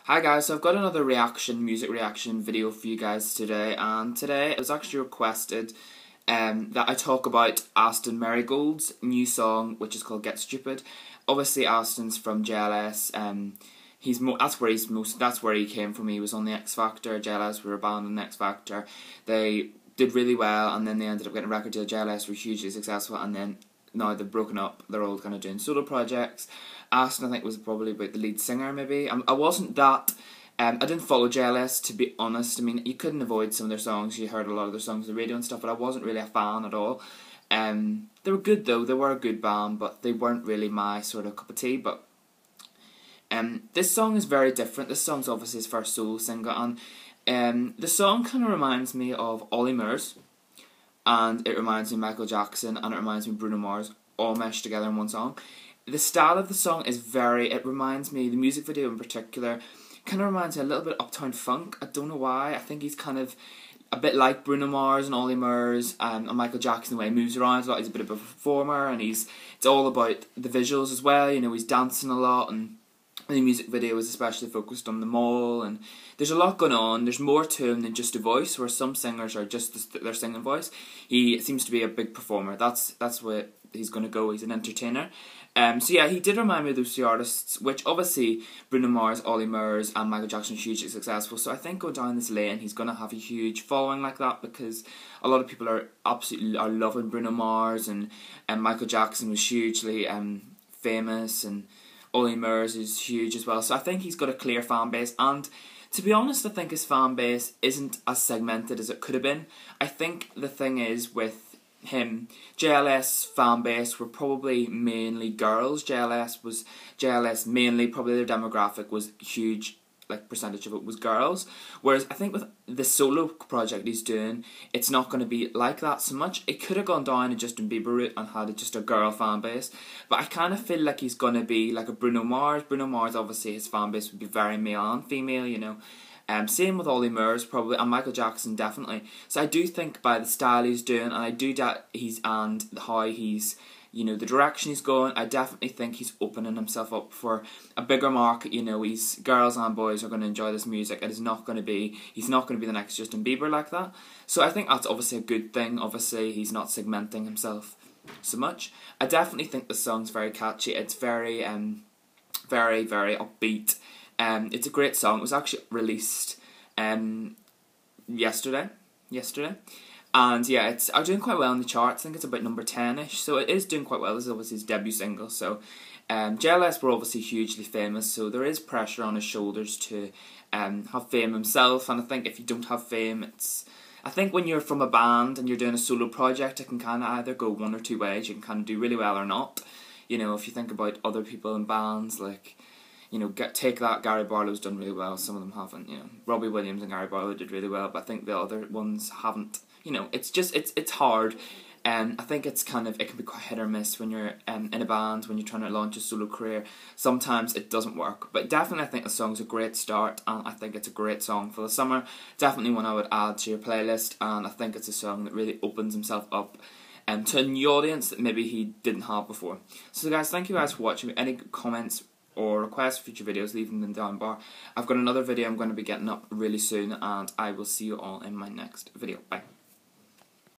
Hi guys, so I've got another music reaction video for you guys today, and today it was actually requested that I talk about Aston Merrygold's new song, which is called Get Stupid. Obviously Aston's from JLS, that's where he came from. He was on the X Factor. JLS were a band on the X Factor. They did really well, and then they ended up getting a record deal. JLS were hugely successful, and then now they've broken up. They're all kind of doing solo projects. Aston, I think, was probably about the lead singer, maybe. I wasn't that... I didn't follow JLS, to be honest. I mean, you couldn't avoid some of their songs. You heard a lot of their songs on the radio and stuff, but I wasn't really a fan at all. They were good, though. They were a good band, but they weren't really my sort of cup of tea. But this song is very different. This song's obviously his first solo single, and the song kind of reminds me of Ollie Murs, and it reminds me of Michael Jackson, and it reminds me of Bruno Mars, all meshed together in one song. The style of the song is it reminds me, the music video in particular, kind of reminds me a little bit of Uptown Funk. I don't know why. I think he's kind of a bit like Bruno Mars and Ollie Murs and Michael Jackson, the way he moves around a lot. He's a bit of a performer, and it's all about the visuals as well. You know, he's dancing a lot, and the music video is especially focused on the mall, and there's a lot going on. There's more to him than just a voice, where some singers are just their singing voice. He seems to be a big performer. That's what he's going to go. He's an entertainer. So yeah, he did remind me of those two artists, which obviously Bruno Mars, Ollie Murs and Michael Jackson are hugely successful. So I think going down this lane, he's going to have a huge following like that, because a lot of people are loving Bruno Mars, and Michael Jackson was hugely famous, and Ollie Murs is huge as well. So I think he's got a clear fan base, and to be honest, I think his fan base isn't as segmented as it could have been. I think the thing is with him, JLS fan base were probably mainly girls. JLS mainly, probably their demographic was huge, like percentage of it was girls. Whereas I think with the solo project he's doing, it's not going to be like that so much. It could have gone down a Justin Bieber route and had just a girl fan base, but I kind of feel like he's going to be like a Bruno Mars. Bruno Mars, obviously his fan base would be very male and female, you know. Same with Ollie Murs probably, and Michael Jackson definitely. So I do think by the style he's doing, and I do that and how he's, you know, the direction he's going, I definitely think he's opening himself up for a bigger market. You know, girls and boys are going to enjoy this music. He's not going to be the next Justin Bieber like that. So I think that's obviously a good thing. Obviously he's not segmenting himself so much. I definitely think the song's very catchy. It's very very upbeat. It's a great song. It was actually released yesterday, and yeah, it's doing quite well in the charts. I think it's about number 10ish, so it is doing quite well. This is obviously his debut single. So JLS were obviously hugely famous, so there is pressure on his shoulders to have fame himself. And I think if you don't have fame, I think when you're from a band and you're doing a solo project, it can kind of either go one or two ways. You can kind of do really well or not. You know, if you think about other people in bands, like, you know, take that, Gary Barlow's done really well, some of them haven't, you know. Robbie Williams and Gary Barlow did really well, but I think the other ones haven't. You know, it's hard, and I think it can be quite hit or miss when you're in a band, when you're trying to launch a solo career. Sometimes it doesn't work, but definitely I think the song's a great start, and I think it's a great song for the summer. Definitely one I would add to your playlist, and I think it's a song that really opens himself up to a new audience that maybe he didn't have before. So guys, thank you guys for watching. Any comments or requests for future videos, leave them in the down bar. I've got another video I'm going to be getting up really soon, and I will see you all in my next video. Bye.